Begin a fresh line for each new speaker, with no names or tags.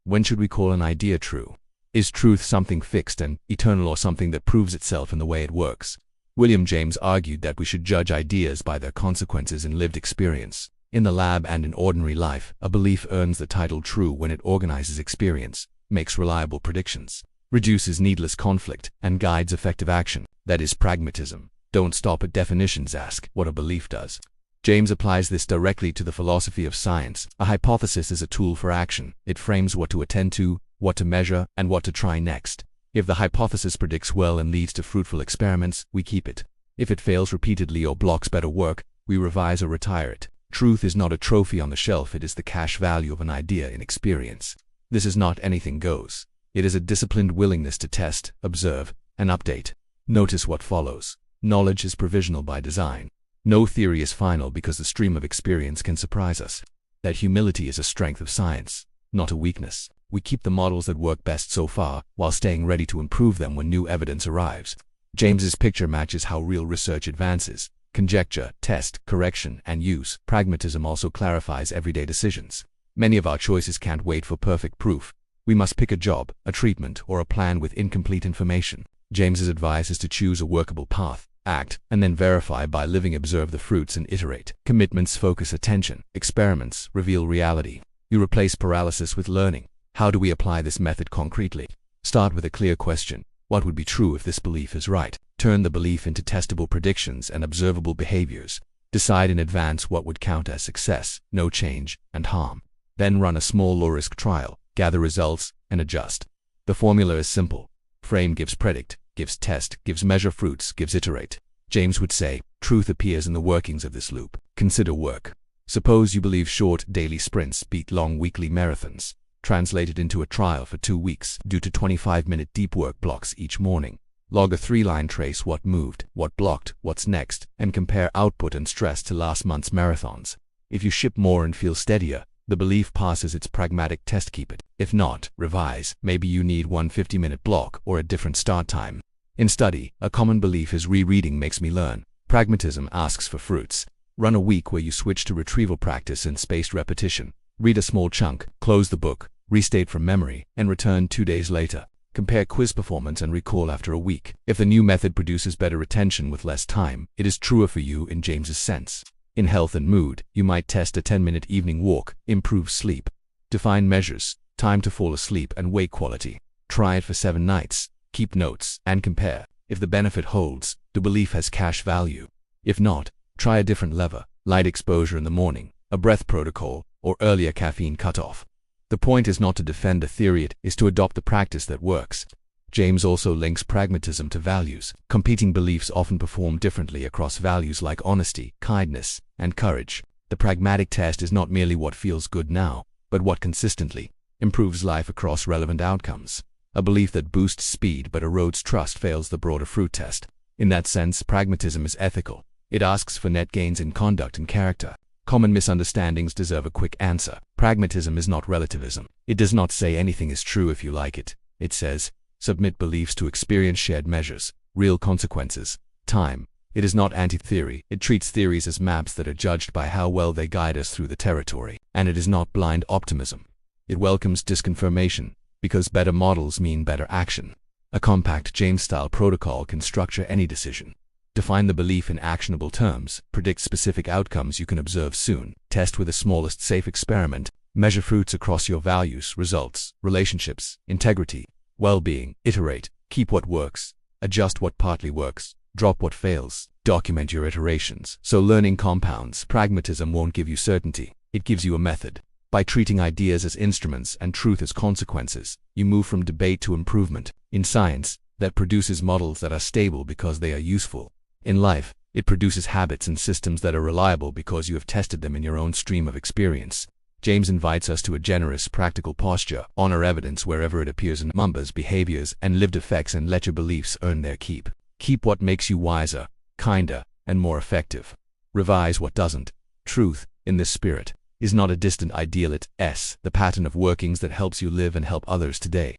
When should we call an idea true? Is truth something fixed and eternal or something that proves itself in the way it works? William James argued that we should judge ideas by their consequences in lived experience. In the lab and in ordinary life, a belief earns the title true when it organizes experience, makes reliable predictions, reduces needless conflict, and guides effective action. That is pragmatism. Don't stop at definitions, ask what a belief does. James applies this directly to the philosophy of science. A hypothesis is a tool for action. It frames what to attend to, what to measure, and what to try next. If the hypothesis predicts well and leads to fruitful experiments, we keep it. If it fails repeatedly or blocks better work, we revise or retire it. Truth is not a trophy on the shelf, it is the cash value of an idea in experience. This is not anything goes. It is a disciplined willingness to test, observe, and update. Notice what follows. Knowledge is provisional by design. No theory is final because the stream of experience can surprise us. That humility is a strength of science, not a weakness. We keep the models that work best so far, while staying ready to improve them when new evidence arrives. James's picture matches how real research advances. Conjecture, test, correction, and use. Pragmatism also clarifies everyday decisions. Many of our choices can't wait for perfect proof. We must pick a job, a treatment, or a plan with incomplete information. James's advice is to choose a workable path, act, and then verify by living. Observe the fruits and iterate. Commitments focus attention. Experiments reveal reality. You replace paralysis with learning. How do we apply this method concretely? Start with a clear question. What would be true if this belief is right? Turn the belief into testable predictions and observable behaviors. Decide in advance what would count as success, no change, and harm. Then run a small low-risk trial, gather results, and adjust. The formula is simple. Frame gives predict, gives test, gives measure fruits, gives iterate. James would say, truth appears in the workings of this loop. Consider work. Suppose you believe short daily sprints beat long weekly marathons. Translate it into a trial for 2 weeks. Do 25-minute deep work blocks each morning. Log a 3-line trace: what moved, what blocked, what's next, and compare output and stress to last month's marathons. If you ship more and feel steadier, the belief passes its pragmatic test. Keep it. If not, revise. Maybe you need one 50-minute block or a different start time. In study, a common belief is rereading makes me learn. Pragmatism asks for fruits. Run a week where you switch to retrieval practice and spaced repetition. Read a small chunk, close the book, restate from memory, and return 2 days later. Compare quiz performance and recall after a week. If the new method produces better retention with less time, it is truer for you in James's sense. In health and mood, you might test a 10-minute evening walk, improve sleep. Define measures, time to fall asleep and wake quality. Try it for 7 nights, keep notes, and compare. If the benefit holds, the belief has cash value. If not, try a different lever, light exposure in the morning, a breath protocol, or earlier caffeine cutoff. The point is not to defend a theory, it is to adopt the practice that works. James also links pragmatism to values. Competing beliefs often perform differently across values like honesty, kindness, and courage. The pragmatic test is not merely what feels good now, but what consistently improves life across relevant outcomes. A belief that boosts speed but erodes trust fails the broader fruit test. In that sense, pragmatism is ethical. It asks for net gains in conduct and character. Common misunderstandings deserve a quick answer. Pragmatism is not relativism. It does not say anything is true if you like it. It says, submit beliefs to experience shared measures, real consequences, time. It is not anti-theory. It treats theories as maps that are judged by how well they guide us through the territory. And it is not blind optimism. It welcomes disconfirmation, because better models mean better action. A compact James-style protocol can structure any decision. Define the belief in actionable terms, predict specific outcomes you can observe soon, test with the smallest safe experiment, measure fruits across your values, results, relationships, integrity, well-being, iterate, keep what works, adjust what partly works, drop what fails, document your iterations. So learning compounds. Pragmatism won't give you certainty, it gives you a method. By treating ideas as instruments and truth as consequences, you move from debate to improvement. In science, that produces models that are stable because they are useful. In life, it produces habits and systems that are reliable because you have tested them in your own stream of experience. James invites us to a generous, practical posture. Honor evidence wherever it appears in numbers, behaviors, and lived effects, and let your beliefs earn their keep. Keep what makes you wiser, kinder, and more effective. Revise what doesn't. Truth, in this spirit, is not a distant ideal, it is the pattern of workings that helps you live and help others today.